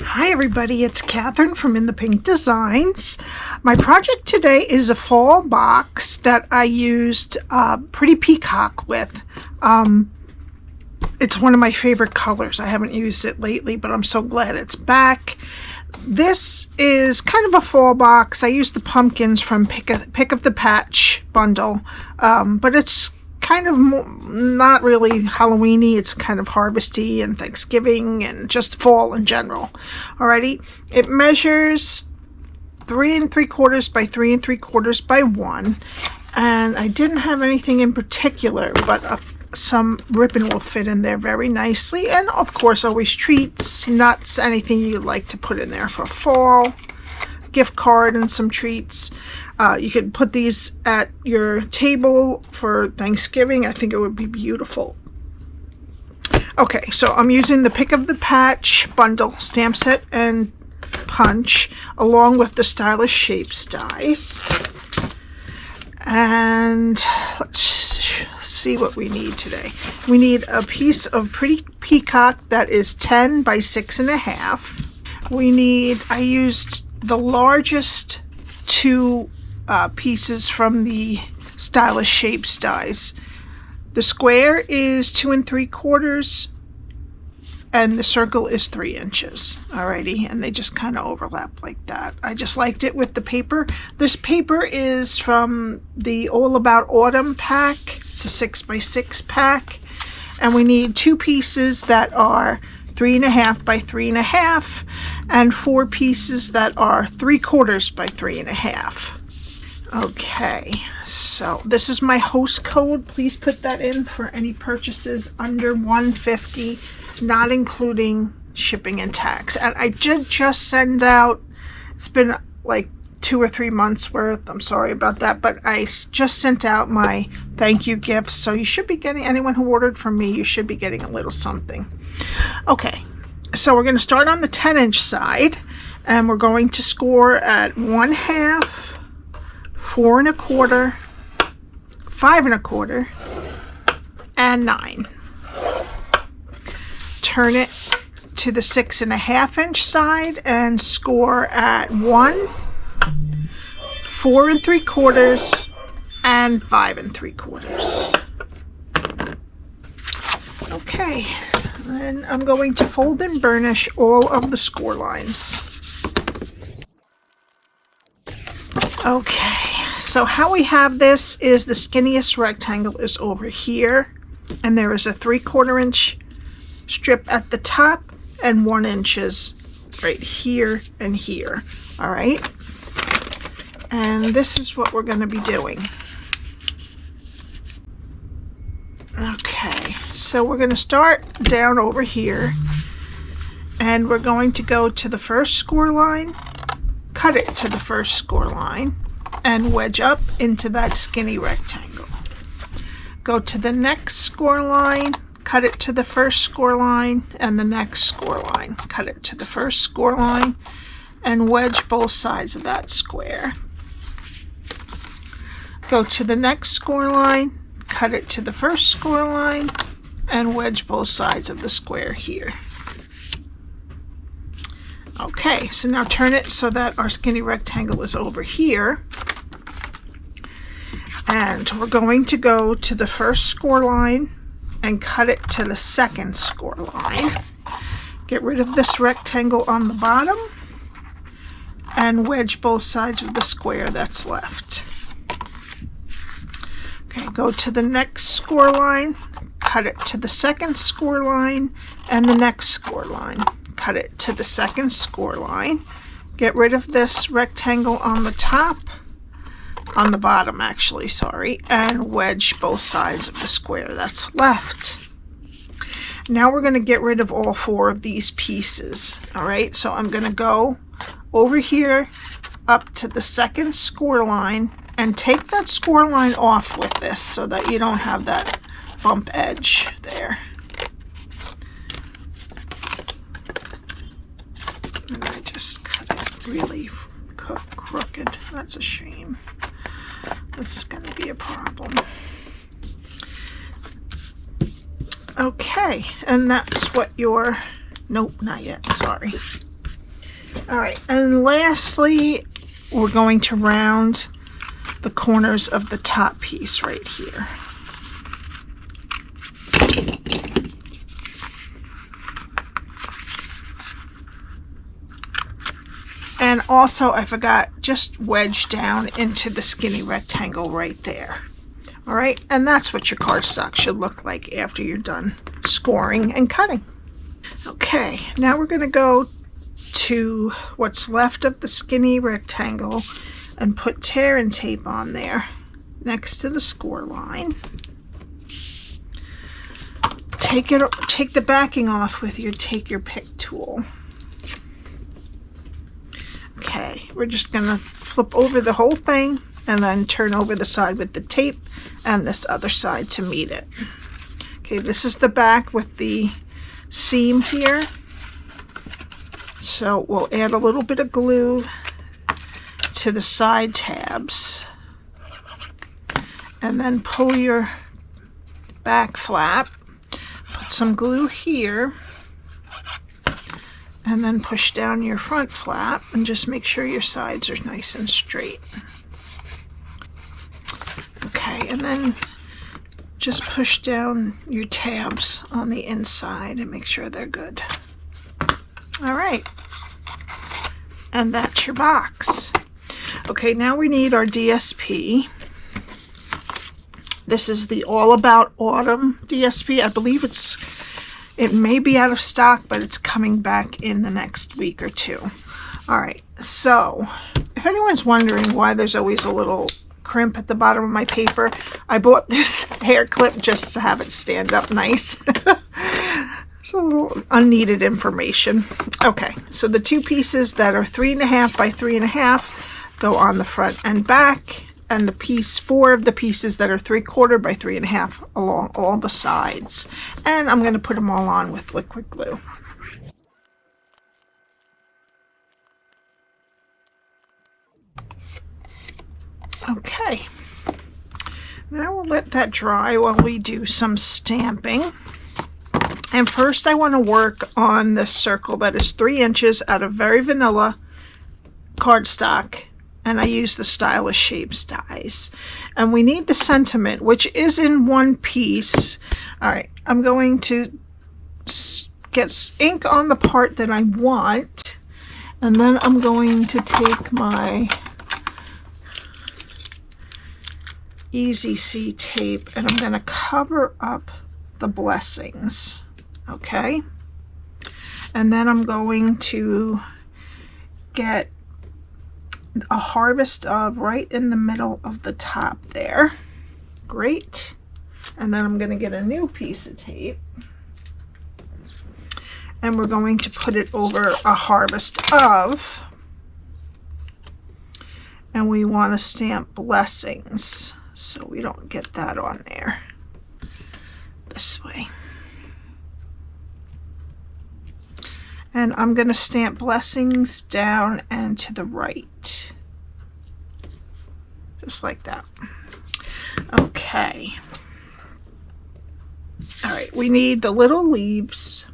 Hi everybody, it's Cathryn from In the Pink Designs. My project today is a fall box that I used Pretty Peacock with. It's one of my favorite colors. I haven't used it lately, but I'm so glad it's back. This is kind of a fall box. I used the pumpkins from Pick Up the Patch bundle, but it's kind of not really Halloweeny. It's kind of harvesty and Thanksgiving and just fall in general. Alrighty, it measures 3 3/4 by 3 3/4 by 1, and I didn't have anything in particular, but some ribbon will fit in there very nicely, and of course always treats, nuts, anything you'd like to put in there for fall. Gift card and some treats. You could put these at your table for Thanksgiving. I think it would be beautiful. Okay, so I'm using the Pick Up the Patch bundle stamp set and punch along with the Stylish Shapes dies. And let's see what we need today. We need a piece of Pretty Peacock that is 10 by 6.5. I used the largest two pieces from the Stylish Shapes dies. The square is 2 3/4 and the circle is 3 inches. Alrighty, and they just kind of overlap like that. I just liked it with the paper. This paper is from the All About Autumn pack. It's a 6 by 6 pack, and we need 2 pieces that are 3.5 by 3.5 and 4 pieces that are 3/4 by 3.5. Okay, so this is my host code. Please put that in for any purchases under $150, not including shipping and tax. And I did just send out, it's been like 2 or 3 months worth, I'm sorry about that, but I just sent out my thank you gifts, so you should be getting, anyone who ordered from me, you should be getting a little something. Okay, so we're going to start on the 10-inch side, and we're going to score at 1/2, 4 1/4, 5 1/4, and 9. Turn it to the 6.5 inch side and score at 1, 4 3/4, and 5 3/4. Okay, then I'm going to fold and burnish all of the score lines. Okay, so how we have this is the skinniest rectangle is over here, and there is a 3/4 inch strip at the top and 1 inches right here and here. All right, and this is what we're going to be doing. Okay, so we're going to start down over here, and we're going to go to the first score line, cut it to the first score line, and wedge up into that skinny rectangle. Go to the next score line, cut it to the first score line, and the next score line. Cut it to the first score line, and wedge both sides of that square. Go to the next score line, cut it to the first score line, and wedge both sides of the square here. Okay, so now turn it so that our skinny rectangle is over here. And we're going to go to the first score line and cut it to the second score line. Get rid of this rectangle on the bottom and wedge both sides of the square that's left. Okay, go to the next score line, cut it to the second score line and the next score line. Cut it to the second score line. Get rid of this rectangle on the top, on the bottom actually, sorry, and wedge both sides of the square that's left. Now we're going to get rid of all 4 of these pieces. All right, so I'm going to go over here up to the second score line and take that score line off with this so that you don't have that bump edge there. And I just cut it really crooked. That's a shame. This is going to be a problem. Okay, and that's what your, nope, not yet, sorry. All right, and lastly, we're going to round the corners of the top piece right here. And also, I forgot, just wedge down into the skinny rectangle right there. All right, and that's what your cardstock should look like after you're done scoring and cutting. Okay, now we're going to go to what's left of the skinny rectangle and put tear and tape on there next to the score line. Take the backing off with your take your pick tool. Okay, we're just gonna flip over the whole thing and then turn over the side with the tape and this other side to meet it. Okay, this is the back with the seam here. So we'll add a little bit of glue to the side tabs and then pull your back flap, put some glue here, and then push down your front flap and just make sure your sides are nice and straight. Okay, and then just push down your tabs on the inside and make sure they're good. All right, and that's your box. Okay, now we need our DSP. This is the All About Autumn DSP. I believe it may be out of stock, but it's coming back in the next week or two. All right, so if anyone's wondering why there's always a little crimp at the bottom of my paper, I bought this hair clip just to have it stand up nice. It's a little unneeded information. Okay, so the two pieces that are 3.5 by 3.5 go on the front and back, and the four of the pieces that are 3/4 by 3.5 along all the sides. And I'm going to put them all on with liquid glue. Okay, now we'll let that dry while we do some stamping. And first I want to work on the circle that is 3 inches out of very vanilla cardstock, and I use the Stylish Shapes dies. And we need the sentiment, which is in one piece. All right, I'm going to get ink on the part that I want, and then I'm going to take my Easy C tape and I'm going to cover up the blessings. Okay, and then I'm going to get a harvest of right in the middle of the top there. Great. And then I'm going to get a new piece of tape and we're going to put it over a harvest of, and we want to stamp blessings so we don't get that on there. This way. And I'm going to stamp blessings down and to the right. Just like that. Okay. All right, we need the little leaves.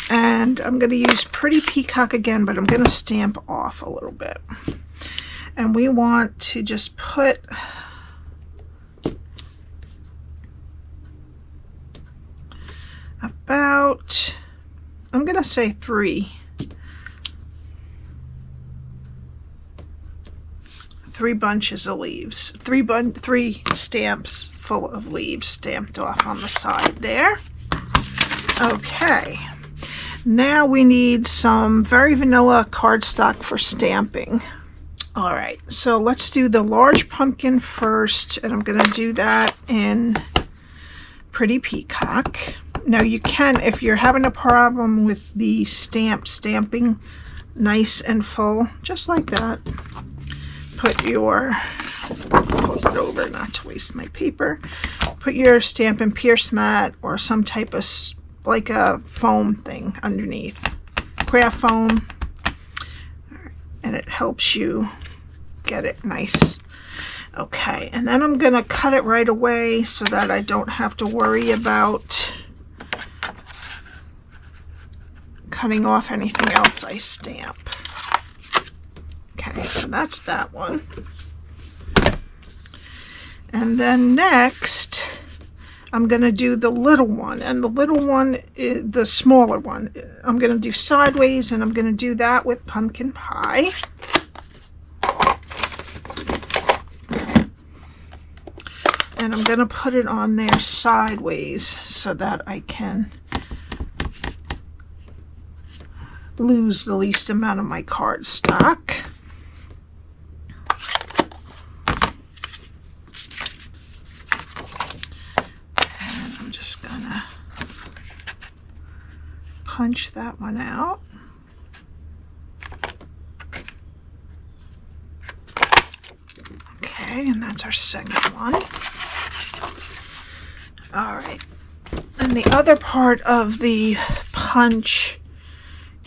And I'm going to use Pretty Peacock again, but I'm going to stamp off a little bit. And we want to just put about, I'm going to say 3 bunches of leaves, 3 stamps full of leaves stamped off on the side there. Okay, now we need some very vanilla cardstock for stamping. All right, so let's do the large pumpkin first, and I'm going to do that in Pretty Peacock. Now you can, if you're having a problem with the stamping nice and full, just like that, put your, flip it over not to waste my paper, put your Stampin Pierce Mat or some type of, like a foam thing underneath, craft foam, and it helps you get it nice. Okay, and then I'm gonna cut it right away so that I don't have to worry about cutting off anything else I stamp. Okay, so that's that one. And then next, I'm going to do the little one, and the little one, the smaller one, I'm going to do sideways, and I'm going to do that with pumpkin pie. And I'm going to put it on there sideways so that I can lose the least amount of my cardstock. Punch that one out. Okay, and that's our second one. All right, and the other part of the punch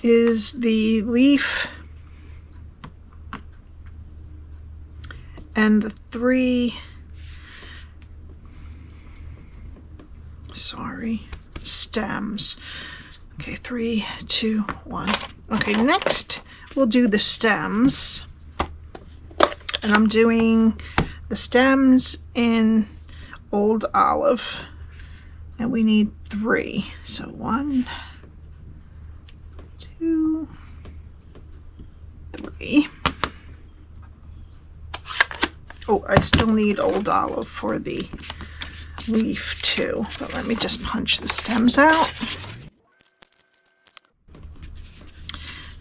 is the leaf and the three, stems. Okay, 3, 2, 1. Okay, next we'll do the stems. And I'm doing the stems in Old Olive. And we need 3. So 1, 2, 3. Oh, I still need Old Olive for the leaf too. But let me just punch the stems out.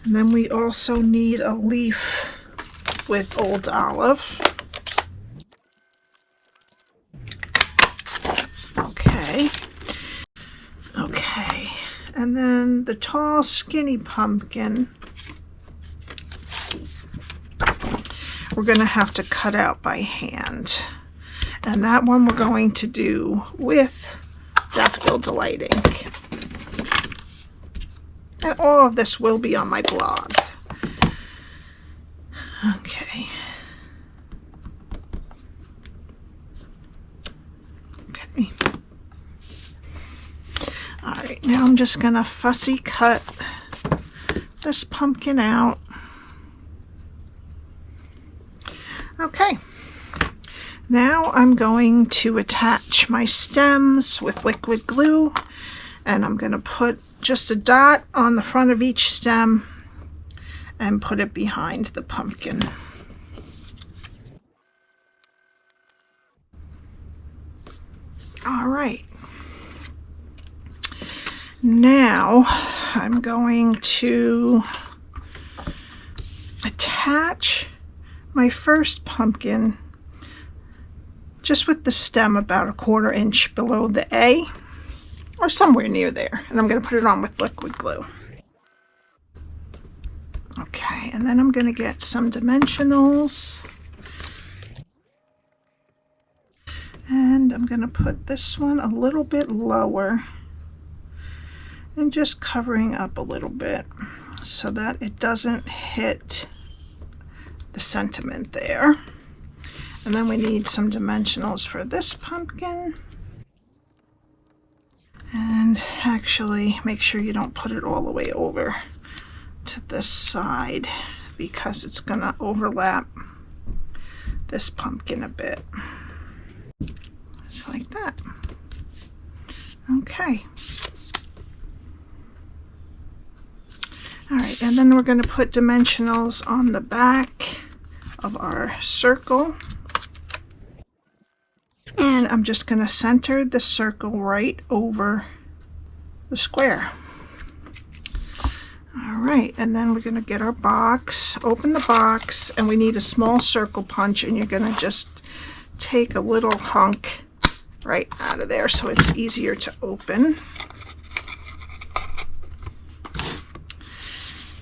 And then we also need a leaf with Old Olive. Okay. Okay. And then the tall, skinny pumpkin, we're going to have to cut out by hand. And that one we're going to do with Daffodil Delight Ink. And all of this will be on my blog. Okay. Okay. All right, now I'm just gonna fussy cut this pumpkin out. Okay. Now I'm going to attach my stems with liquid glue, and I'm going to put just a dot on the front of each stem and put it behind the pumpkin. All right. Now I'm going to attach my first pumpkin just with the stem about 1/4 inch below the A, or somewhere near there, and I'm going to put it on with liquid glue. Okay, and then I'm going to get some dimensionals, and I'm going to put this one a little bit lower and just covering up a little bit so that it doesn't hit the sentiment there. And then we need some dimensionals for this pumpkin. And actually make sure you don't put it all the way over to this side because it's going to overlap this pumpkin a bit. Just like that. Okay. All right, and then we're going to put dimensionals on the back of our circle. And I'm just going to center the circle right over the square. All right, and then we're going to get our box, open the box, and we need a small circle punch, and you're going to just take a little hunk right out of there so it's easier to open.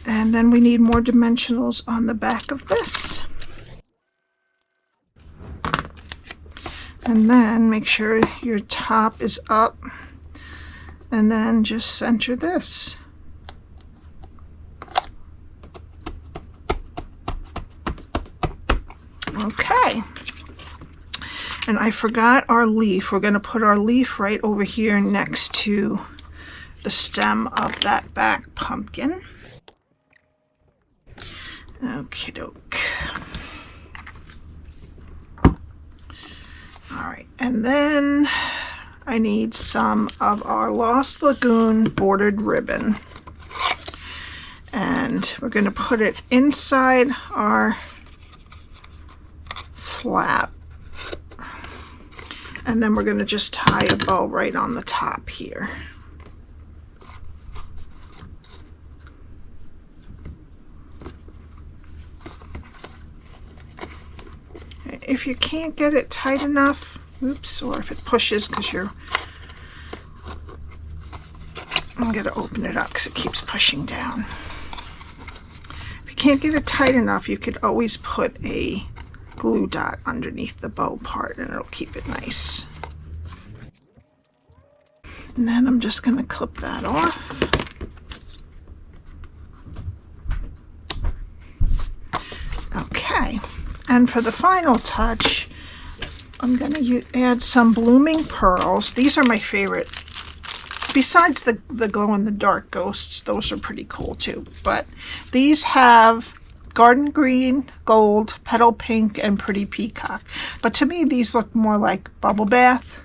And then we need more dimensionals on the back of this. And then make sure your top is up, and then just center this. Okay. And I forgot our leaf. We're going to put our leaf right over here next to the stem of that back pumpkin. Okie doke. Alright, and then I need some of our Lost Lagoon bordered ribbon. And we're going to put it inside our flap. And then we're going to just tie a bow right on the top here. If you can't get it tight enough, oops, or if it pushes because I'm going to open it up because it keeps pushing down. If you can't get it tight enough, you could always put a glue dot underneath the bow part and it'll keep it nice. And then I'm just going to clip that off. Okay, and for the final touch, I'm going to add some blooming pearls. These are my favorite. Besides the glow-in-the-dark ghosts, those are pretty cool too. But these have garden green, gold, petal pink, and pretty peacock. But to me, these look more like bubble bath.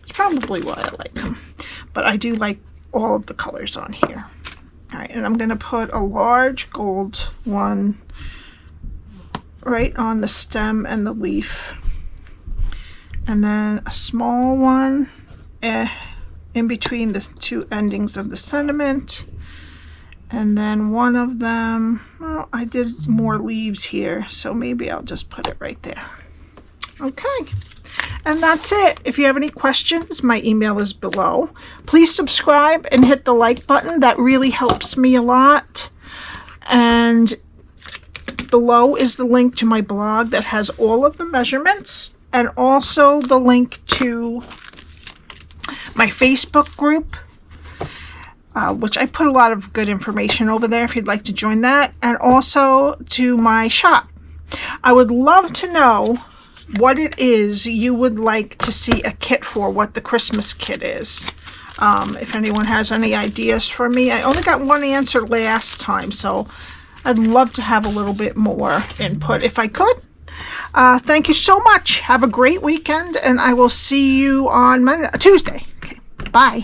It's probably why I like them. But I do like all of the colors on here. All right, and I'm going to put a large gold one right on the stem and the leaf. And then a small one in between the two endings of the sentiment. And then one of them, well, I did more leaves here, so maybe I'll just put it right there. Okay, and that's it. If you have any questions, my email is below. Please subscribe and hit the like button. That really helps me a lot. And below is the link to my blog that has all of the measurements, and also the link to my Facebook group, which I put a lot of good information over there if you'd like to join that, and also to my shop. I would love to know what it is you would like to see a kit for, what the Christmas kit is. If anyone has any ideas for me. I only got one answer last time, so I'd love to have a little bit more input if I could. Thank you so much. Have a great weekend, and I will see you on Tuesday. Okay, bye.